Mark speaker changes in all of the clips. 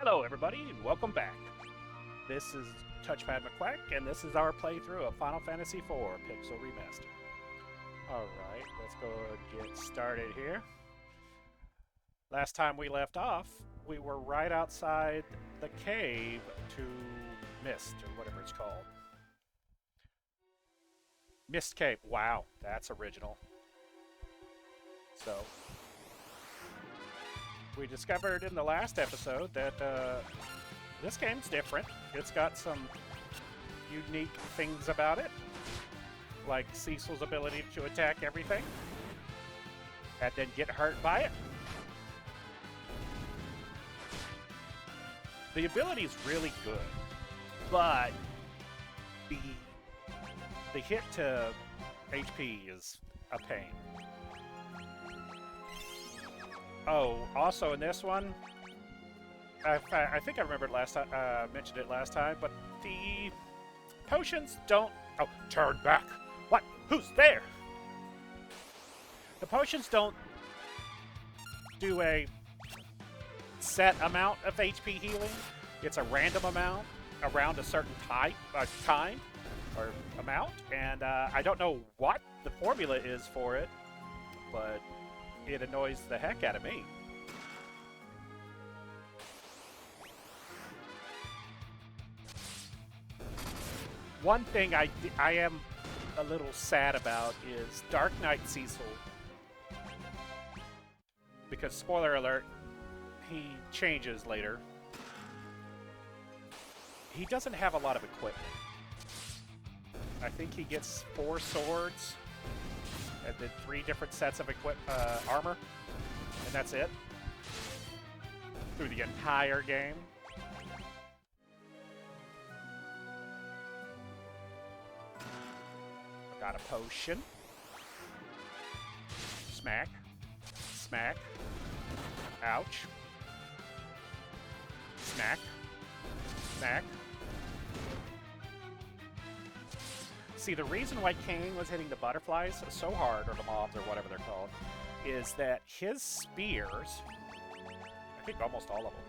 Speaker 1: Hello, everybody, and welcome back. This is Touchpad McQuack, and this is our playthrough of Final Fantasy IV Pixel Remaster. Alright, let's go and get started here. Last time we left off, we were right outside the cave to Mist, or whatever it's called. Mist Cave. Wow, that's original. So, we discovered in the last episode that this game's different. It's got some unique things about it, like Cecil's ability to attack everything and then get hurt by it. The ability's really good, but the hit to HP is a pain. Oh, also in this one, I think I remembered last time, mentioned it last time, but the potions don't... Oh, turn back! What? Who's there? The potions don't do a set amount of HP healing. It's a random amount around a certain type, kind, or amount, and I don't know what the formula is for it, but it annoys the heck out of me. One thing I am a little sad about is Dark Knight Cecil. Because, spoiler alert, he changes later. He doesn't have a lot of equipment. I think he gets 4 swords and then 3 different sets of armor, and that's it through the entire game. Got a potion. Smack. Smack. Ouch. Smack. Smack. See, the reason why Kane was hitting the butterflies so hard, or the mobs, or whatever they're called, is that his spears, I think almost all of them,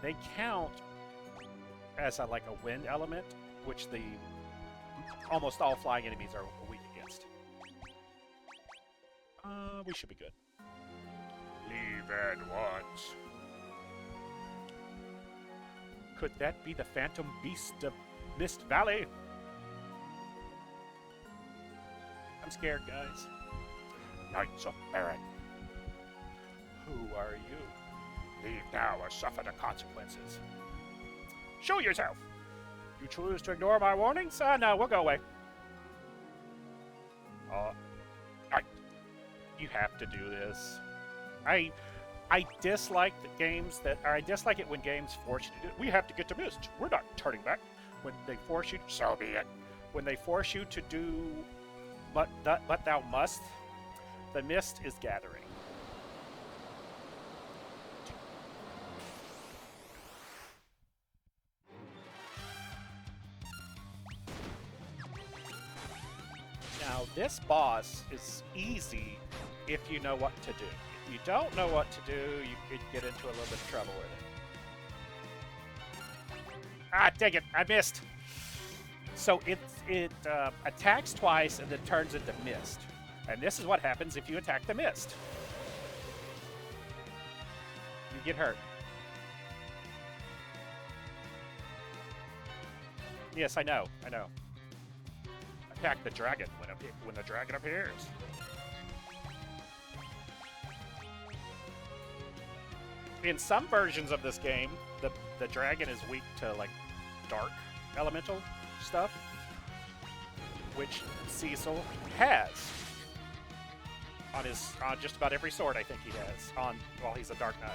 Speaker 1: they count as like a wind element, which the almost all flying enemies are weak against. We should be good. Leave at once. Could that be the Phantom Beast of Mist Valley? I'm scared, guys. Knights of Merit. Who are you? Leave now or suffer the consequences. Show yourself! You choose to ignore my warnings? No, we'll go away. You have to do this. I dislike the games that... Or I dislike it when games force you to do it. We have to get to Mist. We're not turning back. When they force you... So be it. When they force you to do... But thou must. The mist is gathering. Now, this boss is easy if you know what to do. If you don't know what to do, you could get into a little bit of trouble with it. Ah, dang it! I missed! So it attacks twice and then turns into mist. And this is what happens if you attack the mist. You get hurt. Yes, I know. Attack the dragon when the dragon appears. In some versions of this game, the dragon is weak to like dark elemental stuff, which Cecil has on just about every sword. I think he has while he's a Dark Knight.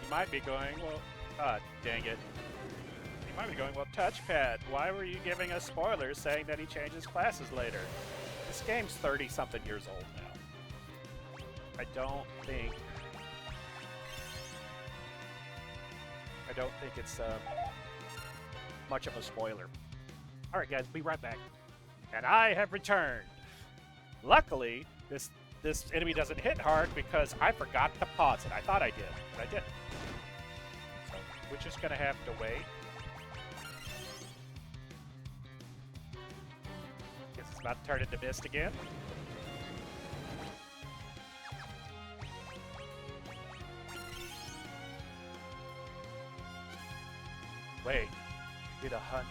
Speaker 1: You might be going, well, dang it. You might be going, well, Touchpad, why were you giving us spoilers saying that he changes classes later? This game's 30-something years old now. I don't think don't think it's much of a spoiler. All right, guys, be right back. And I have returned. Luckily, this enemy doesn't hit hard because I forgot to pause it. I thought I did, but I didn't. So we're just gonna have to wait. Guess it's about to turn into mist again. Wait, did 100?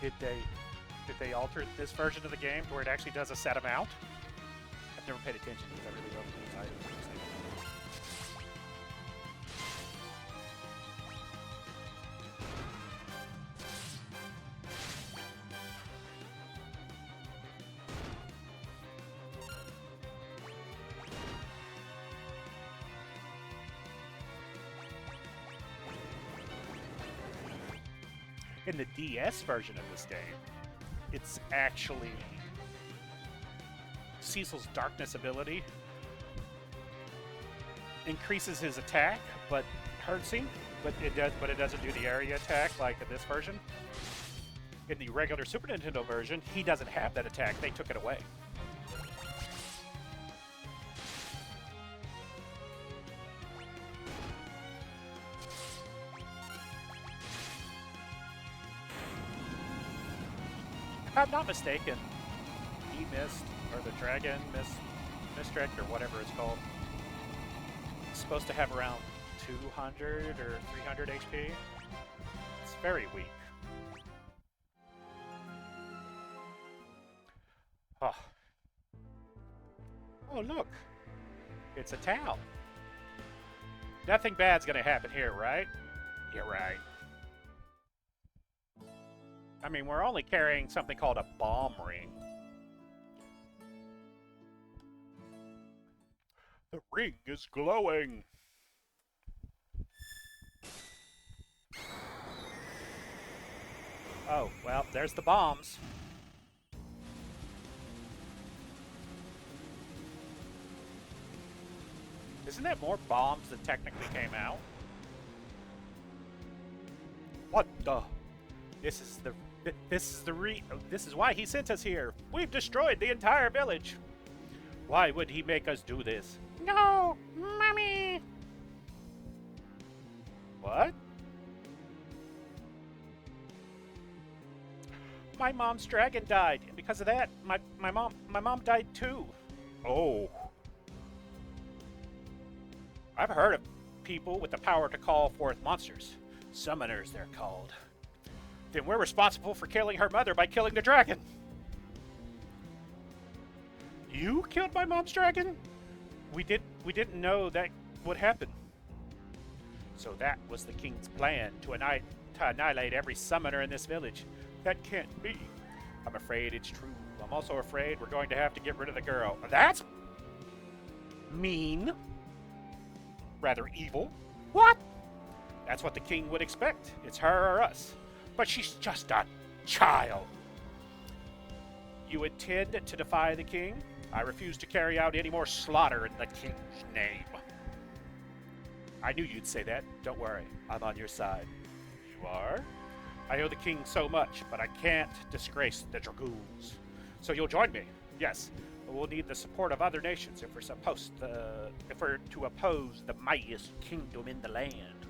Speaker 1: Did they alter this version of the game to where it actually does a set amount? I've never paid attention because I really love these items. In the DS version of this game, it's actually Cecil's darkness ability increases his attack, but hurts him. But it doesn't do the area attack like in this version. In the regular Super Nintendo version, he doesn't have that attack. They took it away. If I'm not mistaken, E-Mist, or the Dragon Mistrect, or whatever it's called, it's supposed to have around 200 or 300 HP. It's very weak. Oh, oh look! It's a towel. Nothing bad's gonna happen here, right? You're right. I mean, we're only carrying something called a bomb ring. The ring is glowing. Oh, well, there's the bombs. Isn't that more bombs than technically came out? What the? This is why he sent us here. We've destroyed the entire village. Why would he make us do this? No, Mommy. What? My mom's dragon died, and because of that, my mom died too. Oh. I've heard of people with the power to call forth monsters. Summoners, they're called. Then we're responsible for killing her mother by killing the dragon. You killed my mom's dragon? We didn't know that would happen. So that was the king's plan, to annihilate every summoner in this village. That can't be. I'm afraid it's true. I'm also afraid we're going to have to get rid of the girl. That's mean. Rather evil. What? That's what the king would expect. It's her or us. But she's just a child. You intend to defy the king? I refuse to carry out any more slaughter in the king's name. I knew you'd say that. Don't worry. I'm on your side. You are? I owe the king so much, but I can't disgrace the dragoons. So you'll join me? Yes. But we'll need the support of other nations if we're to oppose the mightiest kingdom in the land.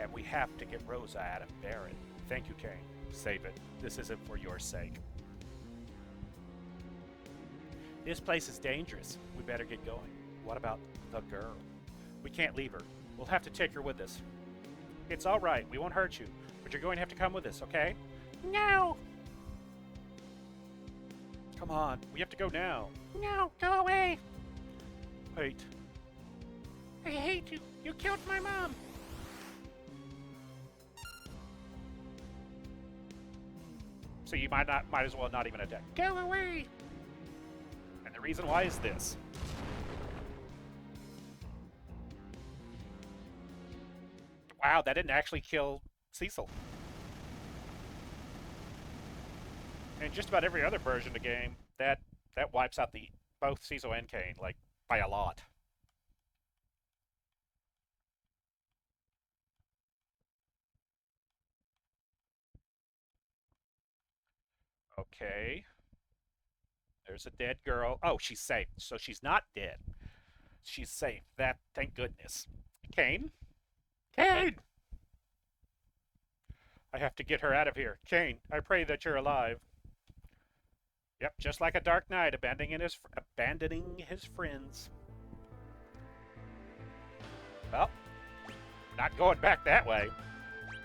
Speaker 1: And we have to get Rosa out of Baron. Thank you, Kane. Save it. This isn't for your sake. This place is dangerous. We better get going. What about the girl? We can't leave her. We'll have to take her with us. It's all right. We won't hurt you. But you're going to have to come with us, okay? No! Come on. We have to go now. No, go away. Wait. I hate you. You killed my mom. So you might as well not even attack. Go away! And the reason why is this. Wow, that didn't actually kill Cecil. And just about every other version of the game, that wipes out both Cecil and Kane, like, by a lot. Okay. There's a dead girl. Oh, she's safe. So she's not dead. She's safe. That, thank goodness. Kane? Kane! I have to get her out of here. Kane, I pray that you're alive. Yep, just like a dark knight abandoning his friends. Well, not going back that way.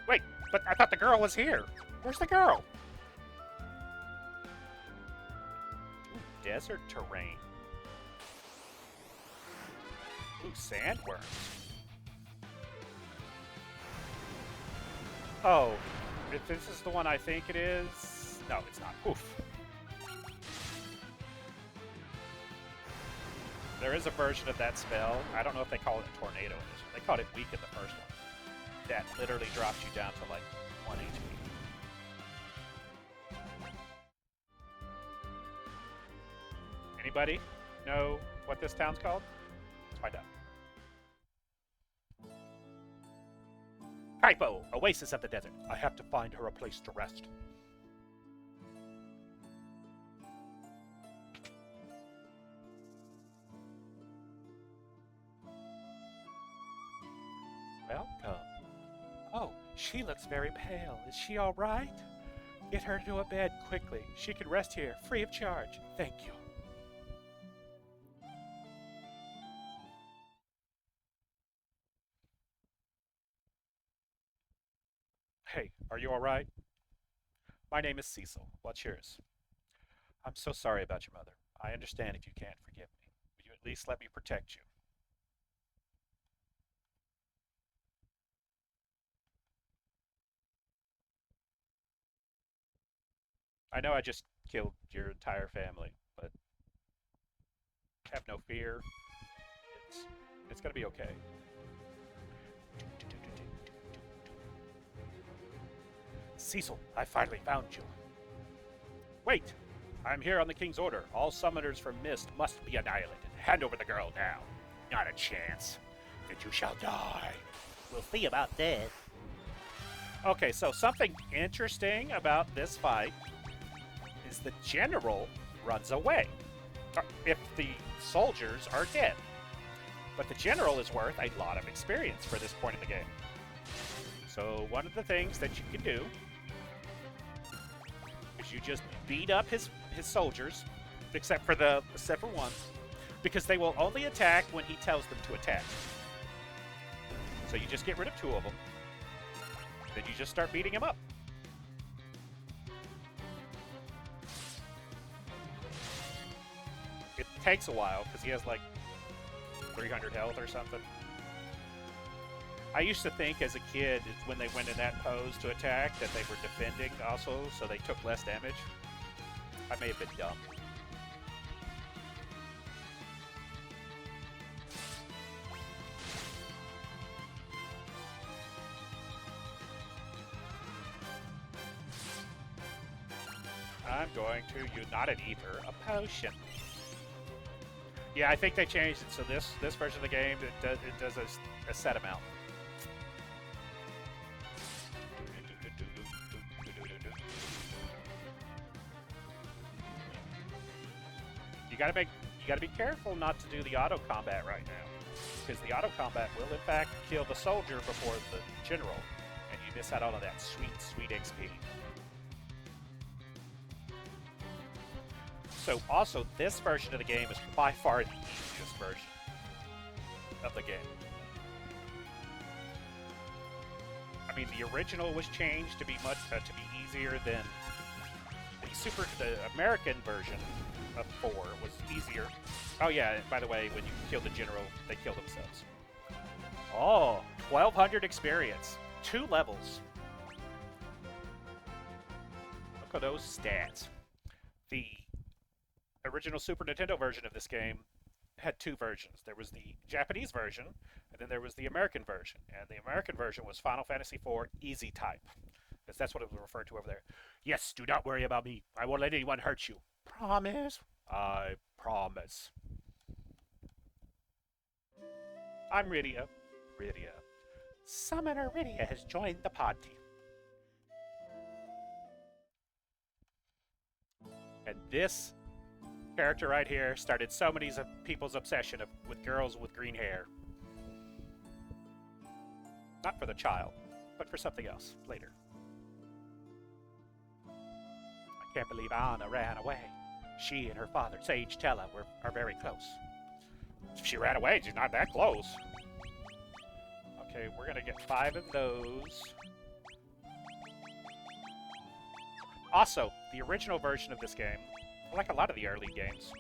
Speaker 1: Wait, but I thought the girl was here. Where's the girl? Ooh, desert terrain. Ooh, sandworms. Oh, if this is the one I think it is... No, it's not. Oof. There is a version of that spell. I don't know if they call it a tornado in this one. They called it weak in the first one. That literally drops you down to like 1 HP. Anybody know what this town's called? Let's find out. Hypo, Oasis of the Desert. I have to find her a place to rest. Welcome. Oh, she looks very pale. Is she all right? Get her to a bed quickly. She can rest here, free of charge. Thank you. Hey, are you all right? My name is Cecil. What's yours? I'm so sorry about your mother. I understand if you can't forgive me. Will you at least let me protect you? I know I just killed your entire family, but have no fear. It's it's gonna be okay. Cecil, I finally found you. Wait! I'm here on the King's order. All summoners from Mist must be annihilated. Hand over the girl now. Not a chance. Then you shall die.
Speaker 2: We'll see about this.
Speaker 1: Okay, so something interesting about this fight is the general runs away if the soldiers are dead. But the general is worth a lot of experience for this point in the game. So one of the things that you can do is you just beat up his soldiers, except for one, because they will only attack when he tells them to attack. So you just get rid of 2 of them, then you just start beating him up. It takes a while because he has like 300 health or something. I used to think as a kid when they went in that pose to attack that they were defending also, so they took less damage. I may have been dumb. I'm going to use not an ether, a potion. Yeah, I think they changed it. So this version of the game, it does a set amount. You gotta be careful not to do the auto combat right now, because the auto combat will in fact kill the soldier before the general, and you miss out on all of that sweet XP. So also, this version of the game is by far the easiest version of the game. I mean, the original was changed to be easier than the American version of 4 was easier. Oh yeah, and by the way, when you kill the general, they kill themselves. Oh, 1,200 experience. 2 levels. Look at those stats. The original Super Nintendo version of this game had 2 versions. There was the Japanese version, and then there was the American version. And the American version was Final Fantasy IV Easy Type. Because that's what it was referred to over there. Yes, do not worry about me. I won't let anyone hurt you. Promise? I promise. I'm Rydia. Rydia. Summoner Rydia has joined the party. And this character right here started so many people's obsession with girls with green hair. Not for the child, but for something else later. I can't believe Anna ran away. She and her father, Sage Tella, are very close. If she ran away, she's not that close. Okay, we're gonna get 5 of those. Also, the original version of this game, like a lot of the early games,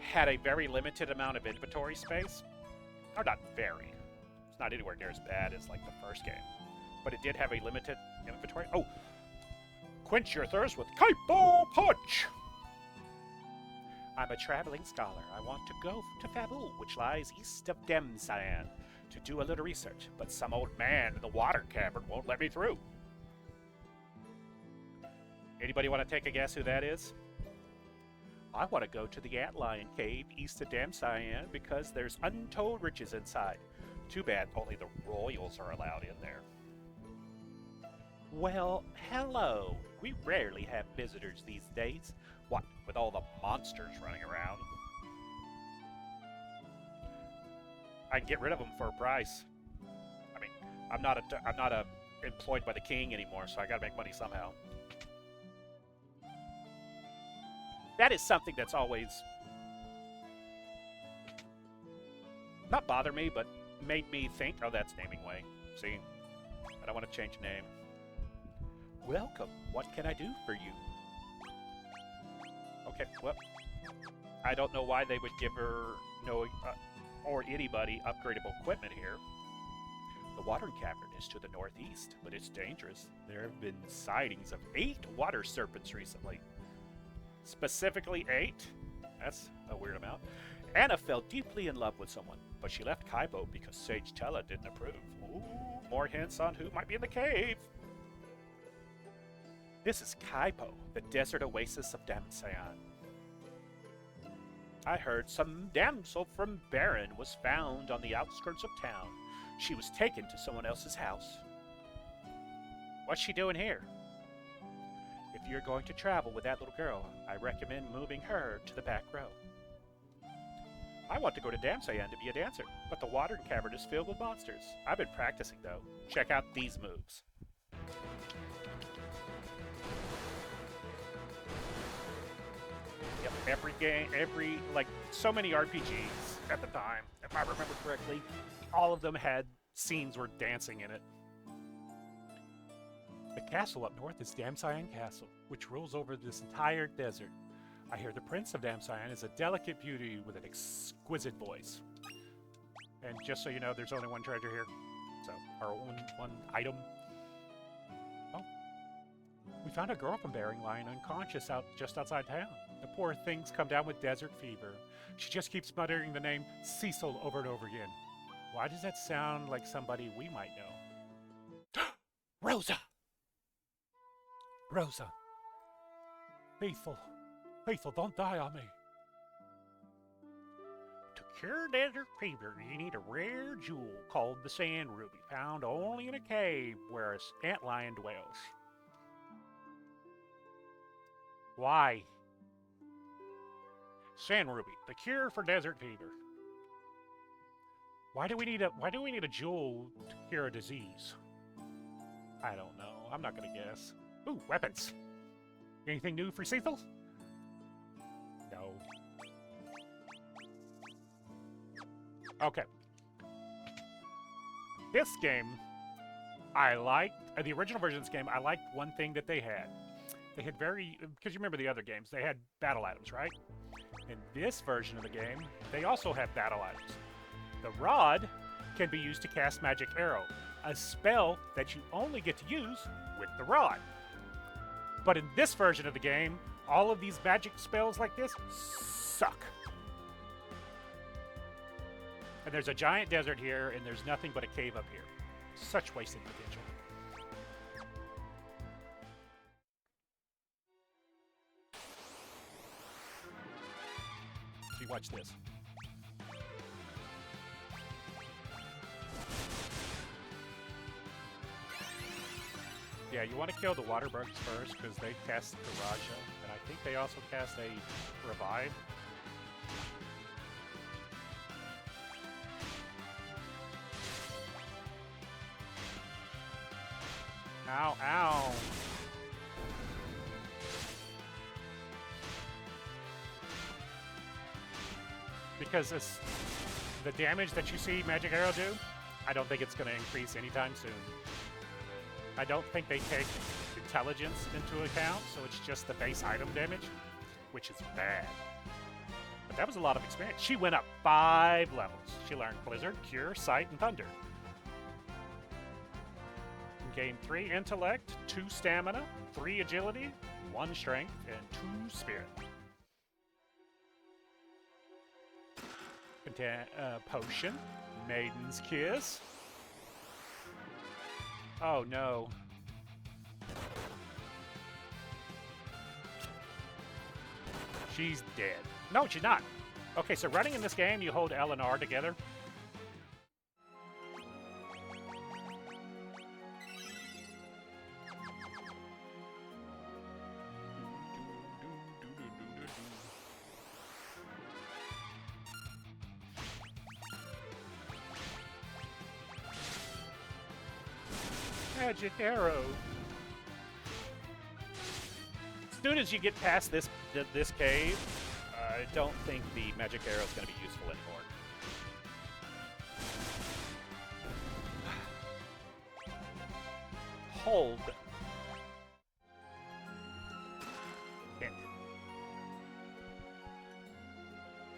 Speaker 1: had a very limited amount of inventory space. Or not very. It's not anywhere near as bad as like the first game. But it did have a limited inventory. Oh! Quench your thirst with Kaipo Punch! I'm a traveling scholar. I want to go to Fabu, which lies east of Demsayan, to do a little research, but some old man in the water cavern won't let me through. Anybody want to take a guess who that is? I want to go to the Antlion Cave east of Damsayan because there's untold riches inside. Too bad only the royals are allowed in there. Well, hello. We rarely have visitors these days. What, with all the monsters running around? I can get rid of them for a price. I mean, I'm not employed by the king anymore, so I gotta make money somehow. That is something that's always not bother me, but made me think, oh, that's naming way. See, I don't want to change name. Welcome. What can I do for you? Okay, well, I don't know why they would give her or anybody upgradable equipment here. The water cavern is to the northeast, but it's dangerous. There have been sightings of 8 water serpents recently. Specifically 8? That's a weird amount. Anna fell deeply in love with someone, but she left Kaipo because Sage Tella didn't approve. Ooh, more hints on who might be in the cave. This is Kaipo, the desert oasis of Damsayan. I heard some damsel from Baron was found on the outskirts of town. She was taken to someone else's house. What's she doing here? If you're going to travel with that little girl, I recommend moving her to the back row. I want to go to Damsayan to be a dancer, but the water cavern is filled with monsters. I've been practicing, though. Check out these moves. Yep, so many RPGs at the time, if I remember correctly, all of them had scenes where dancing in it. The castle up north is Damsayan Castle, which rules over this entire desert. I hear the Prince of Damsayan is a delicate beauty with an exquisite voice. And just so you know, there's only one treasure here. So, or one item. Oh. We found a girl from Bering lying unconscious just outside town. The poor thing's come down with desert fever. She just keeps muttering the name Cecil over and over again. Why does that sound like somebody we might know? Rosa! Rosa. Faithful, don't die on me. To cure desert fever, you need a rare jewel called the Sand Ruby, found only in a cave where an antlion dwells. Why? Sand Ruby, the cure for desert fever. Why do we need a jewel to cure a disease? I don't know. I'm not gonna guess. Ooh, weapons. Anything new for Cecil? No. Okay. This game, I liked. The original version of this game, I liked one thing that they had. They had because you remember the other games, they had battle items, right? In this version of the game, they also have battle items. The rod can be used to cast Magic Arrow, a spell that you only get to use with the rod. But in this version of the game, all of these magic spells like this suck. And there's a giant desert here, and there's nothing but a cave up here. Such wasted potential. See, watch this. Yeah, you want to kill the water bugs first because they cast Garaja, and I think they also cast a Revive. Ow, ow. Because the damage that you see Magic Arrow do, I don't think it's going to increase anytime soon. I don't think they take intelligence into account, so it's just the base item damage, which is bad. But that was a lot of experience. She went up 5 levels. She learned Blizzard, Cure, Sight, and Thunder. Gained 3 Intellect, 2 Stamina, 3 Agility, 1 Strength, and 2 Spirit. Potion, Maiden's Kiss. Oh no. She's dead. No, she's not. Okay, so running in this game, you hold L and R together. Magic Arrow. As soon as you get past this cave, I don't think the Magic Arrow is going to be useful anymore. Hold. Hint.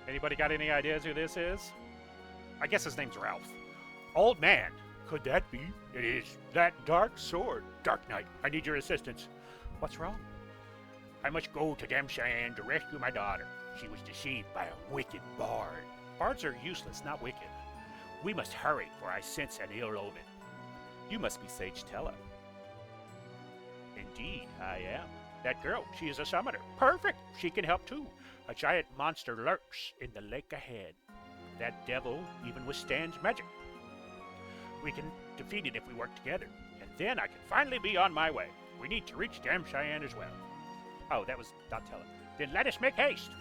Speaker 1: Anybody got any ideas who this is? I guess his name's Ralph. Old man. Could that be? It is. That dark sword. Dark Knight, I need your assistance. What's wrong? I must go to Damshan to rescue my daughter. She was deceived by a wicked bard. Bards are useless, not wicked. We must hurry, for I sense an ill omen. You must be Sage Tella. Indeed, I am. That girl, she is a summoner. Perfect! She can help too. A giant monster lurks in the lake ahead. That devil even withstands magic. We can defeat it if we work together, and then I can finally be on my way. We need to reach Dam Cheyenne as well. Oh, that was not Tella. Then let us make haste.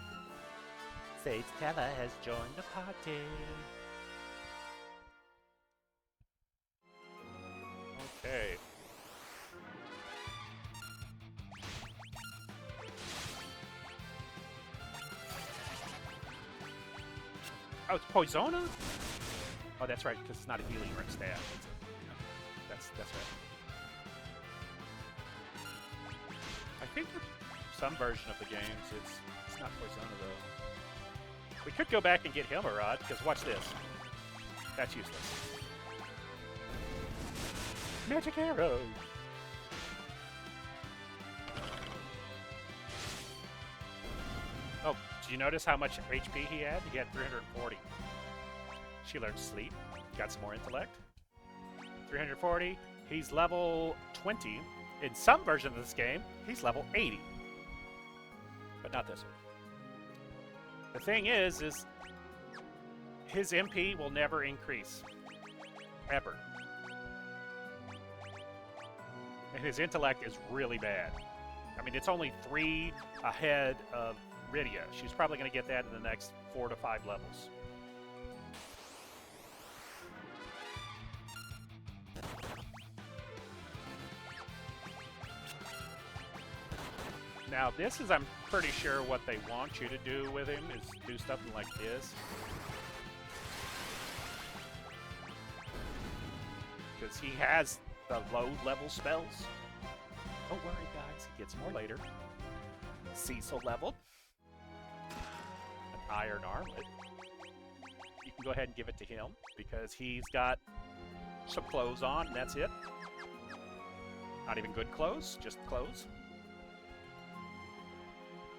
Speaker 2: Sage Tella has joined the party.
Speaker 1: Okay. Oh, it's Poisona? Oh, that's right, because it's not a healing or a stab. That's right. I think for some version of the games, it's not Poisona, though. We could go back and get Hilmarod, because watch this. That's useless. Magic Arrow! Oh, did you notice how much HP he had? He had 340. She learned Sleep. Got some more Intellect. 340. He's level 20. In some version of this game, he's level 80. But not this one. The thing is his MP will never increase. Ever. And his Intellect is really bad. I mean, it's only 3 ahead of Rydia. She's probably going to get that in the next 4 to 5 levels. Now, this is, I'm pretty sure, what they want you to do with him, is do something like this. Because he has the low-level spells. Don't worry, guys, he gets more later. Cecil leveled. An Iron Armlet. You can go ahead and give it to him, because he's got some clothes on, and that's it. Not even good clothes, just clothes.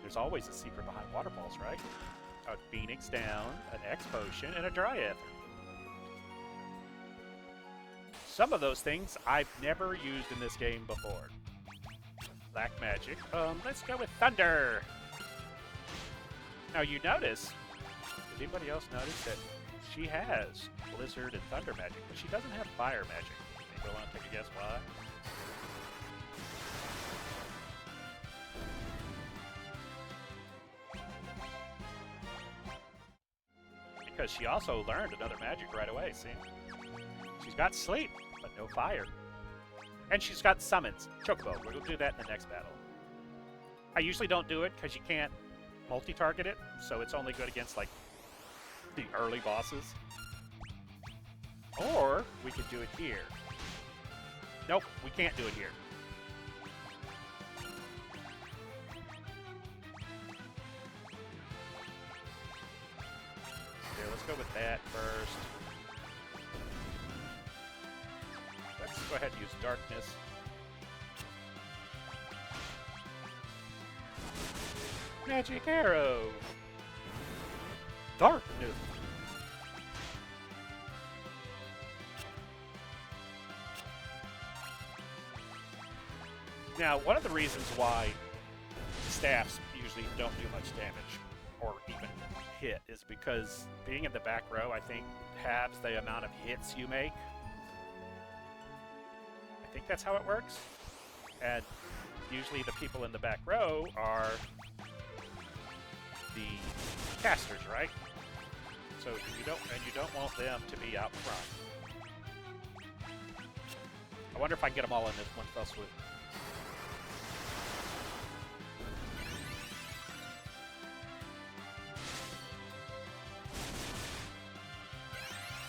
Speaker 1: There's always a secret behind waterfalls, right? A Phoenix down, an X potion, and a Dryad. Some of those things I've never used in this game before. Black magic. Let's go with Thunder. Now you notice, did anybody else notice that she has Blizzard and Thunder magic, but she doesn't have Fire magic? Anybody want to take a guess why? because she also learned another magic right away, see? She's got sleep, but no fire. And she's got summons. Chocobo, we'll do that in the next battle. I usually don't do it because you can't multi-target it, so it's only good against, like, the early bosses. Or we could do it here. Nope, we can't do it here. Here, let's go with that first. Let's go ahead and use darkness. Magic arrow. Darkness. Now, one of the reasons why staffs usually don't do much damage or even hit is because being in the back row, I think, halves the amount of hits you make. I think that's how it works. And usually the people in the back row are the casters, right? So you don't want them to be out front. I wonder if I can get them all in this one fell swoop.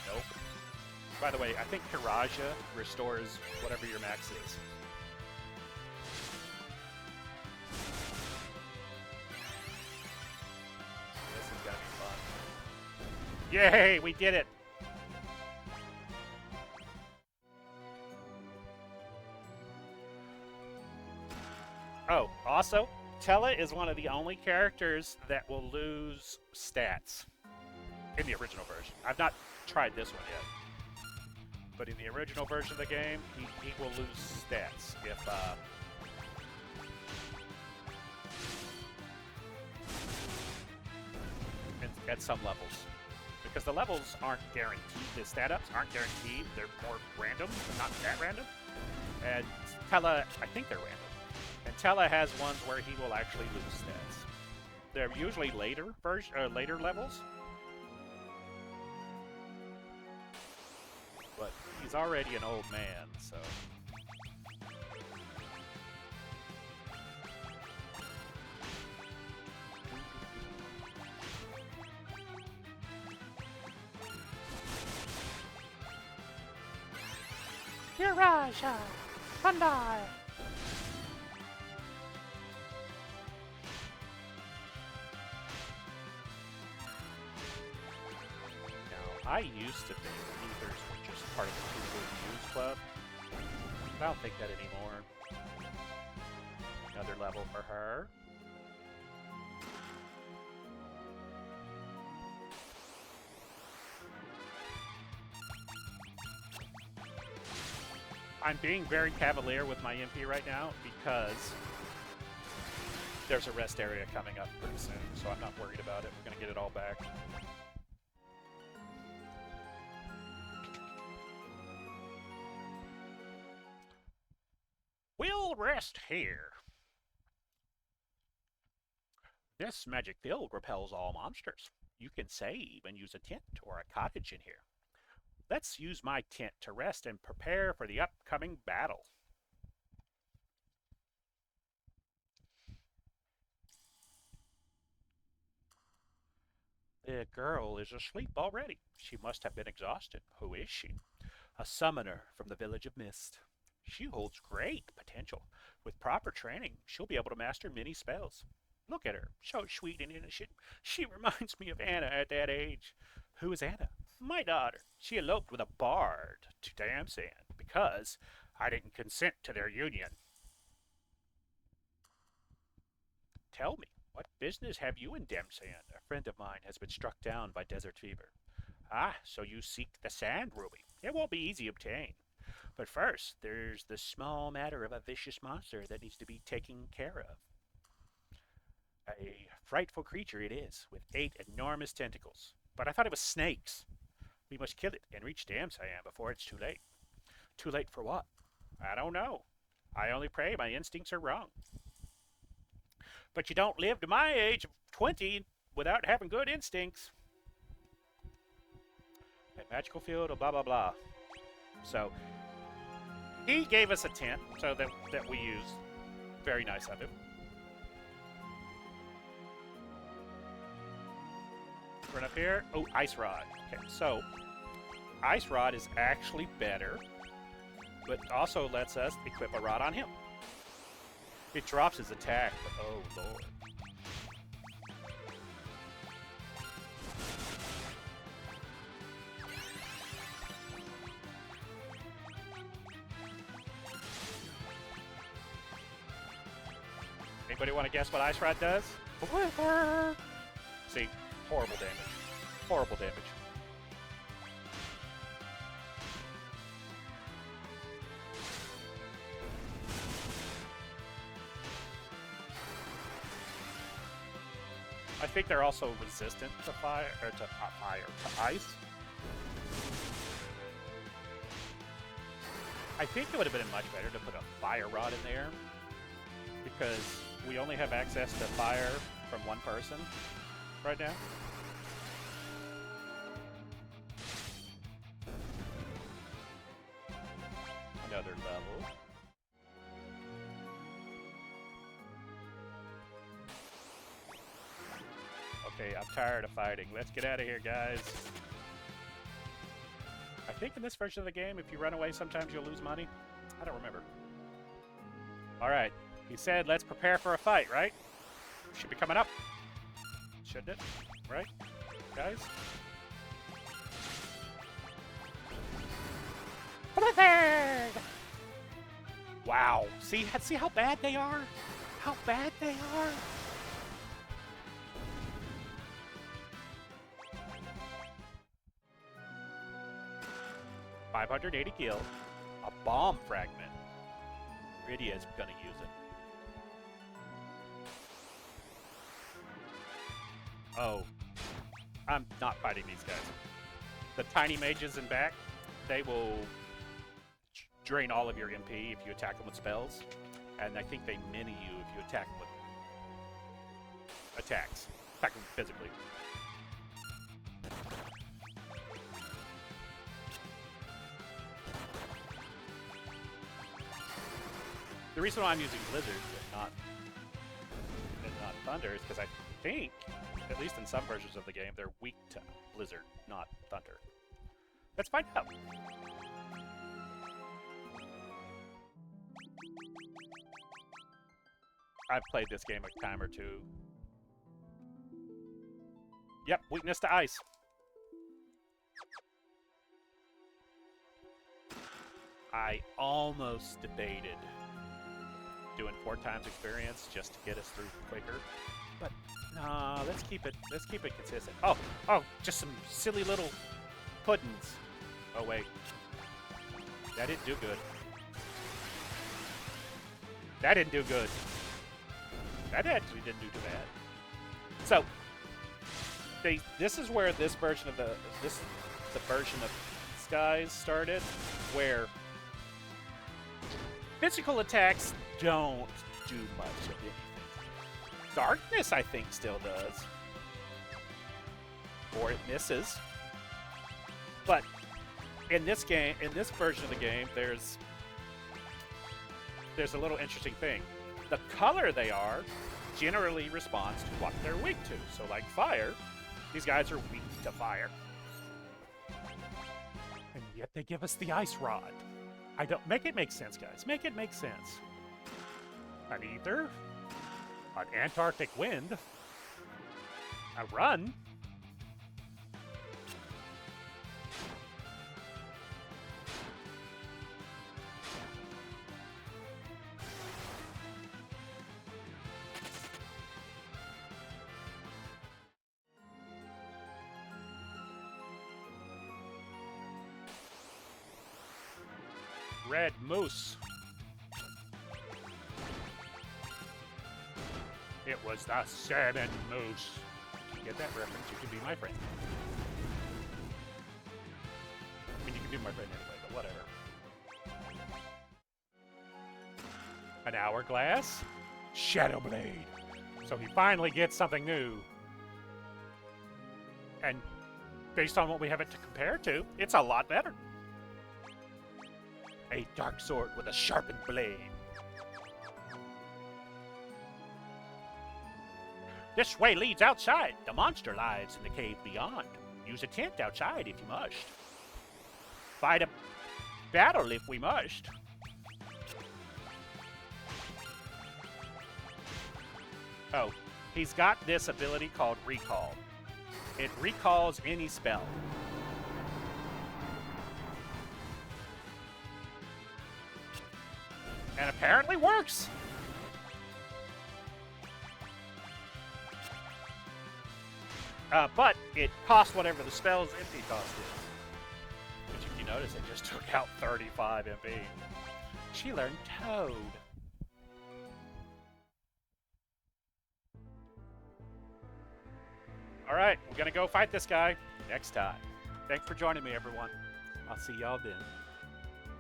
Speaker 1: Nope. By the way, I think Kiraja restores whatever your max is. This is gonna be fun. Yay, we did it! Oh, also, Tella is one of the only characters that will lose stats in the original version. I've not tried this one yet. But in the original version of the game, he will lose stats if at some levels. Because the levels aren't guaranteed, the stat ups aren't guaranteed, they're more random, but not that random. And Tella, I think they're random. And Tella has ones where he will actually lose stats. They're usually later later levels. But he's already an old man, so. Kiraja! Bandai! I used to think ethers were just part of the Google News Club. I don't think that anymore. Another level for her. I'm being very cavalier with my MP right now because there's a rest area coming up pretty soon, so I'm not worried about it. We're going to get it all back. We'll rest here. This magic field repels all monsters. You can save and use a tent or a cottage in here. Let's use my tent to rest and prepare for the upcoming battle. The girl is asleep already. She must have been exhausted. Who is she? A summoner from the village of Mist. She holds great potential. With proper training, she'll be able to master many spells. Look at her, so sweet and innocent. She reminds me of Anna at that age. Who is Anna? My daughter. She eloped with a bard to Damsand because I didn't consent to their union. Tell me, what business have you in Damsand? A friend of mine has been struck down by desert fever. Ah, so you seek the sand ruby. It won't be easy to obtain. But first, there's the small matter of a vicious monster that needs to be taken care of. A frightful creature it is, with 8 enormous tentacles. But I thought it was snakes. We must kill it and reach Damsand before it's too late. Too late for what? I don't know. I only pray my instincts are wrong. But you don't live to my age of 20 without having good instincts. Okay, magical field, blah, blah, blah. So, he gave us a tent, so that we use. Very nice of him. Run up here. Oh, Ice Rod. Okay, so Ice Rod is actually better, but also lets us equip a rod on him. It drops his attack, but oh lord. Anybody want to guess what Ice Rod does? See, horrible damage. Horrible damage. I think they're also resistant to fire, or to ice. I think it would have been much better to put a fire rod in there, because we only have access to fire from one person right now. Another level. Okay, I'm tired of fighting. Let's get out of here, guys. I think in this version of the game, if you run away, sometimes you'll lose money. I don't remember. All right. He said, let's prepare for a fight, right? Should be coming up. Shouldn't it? Right? Guys? Blizzard! Wow. See how bad they are? How bad they are? $580 gil. A bomb fragment. Rydia's gonna use it. Oh, I'm not fighting these guys. The tiny mages in back, they will drain all of your MP if you attack them with spells. And I think they mini you if you attack them with attacks. Attack them physically. The reason why I'm using Blizzard and not Thunder is because I think, at least in some versions of the game, they're weak to Blizzard, not Thunder. Let's find out. I've played this game a time or two. Yep, weakness to ice. I almost debated doing 4 times experience just to get us through quicker, but no, let's keep it consistent. Oh, just some silly little puddings. Oh wait, that didn't do good. That didn't do good. That actually didn't do too bad. So, this is where this version of the version of Skies started, where physical attacks don't do much of anything. Darkness, I think, still does. Or it misses. But in this game, in this version of the game, there's a little interesting thing. The color they are generally responds to what they're weak to. So like fire, these guys are weak to fire. And yet they give us the ice rod. Make it make sense, guys. Make it make sense. An ether, an Antarctic wind, a run. Red moose. It was the salmon moose. You get that reference, you can be my friend. I mean, you can be my friend anyway, but whatever. An hourglass. Shadow Blade. So he finally gets something new. And based on what we have it to compare to, it's a lot better. A dark sword with a sharpened blade. This way leads outside. The monster lies in the cave beyond. Use a tent outside if you must. Fight a battle if we must. Oh, he's got this ability called Recall. It recalls any spell. And apparently works. But it costs whatever the spell's MP cost is. Which, if you notice, it just took out 35 MP. She learned Toad. Alright, we're gonna go fight this guy next time. Thanks for joining me, everyone. I'll see y'all then.